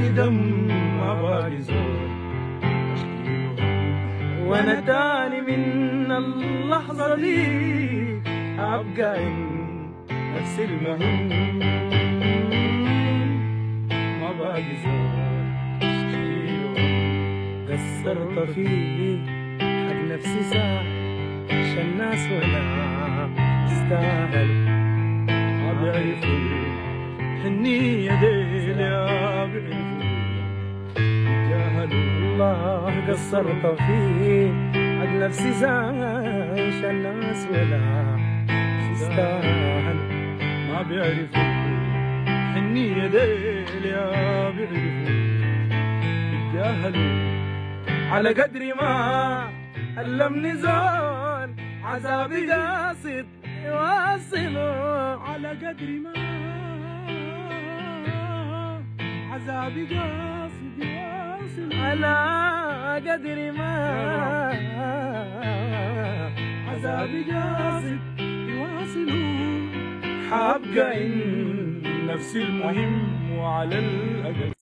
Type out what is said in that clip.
دم ما باقي زول أشكيله، وأنا تاني من اللحظة دي أبقى نفس المهم، ما باقي زول أشكيله. قصرت فيه حق نفسي ساعة عشان الناس ولا تستاهل، ما بيعرفوا الحنية ديل يا بيعرفوا يتجاهلوا. والله قصرت فيه حق نفسي ساعة عشان الناس ولا تستاهل، ما بيعرفوا الحنية ديل يا بيعرفوا يتجاهلوا. على قدر ما علمني زول عذابي قاصد يواصله، على قدر ما عذابي قاصد يواصله، على قدر ما عذابي قاصد يواصله. حابقى نفسي المهم وعلى الأقل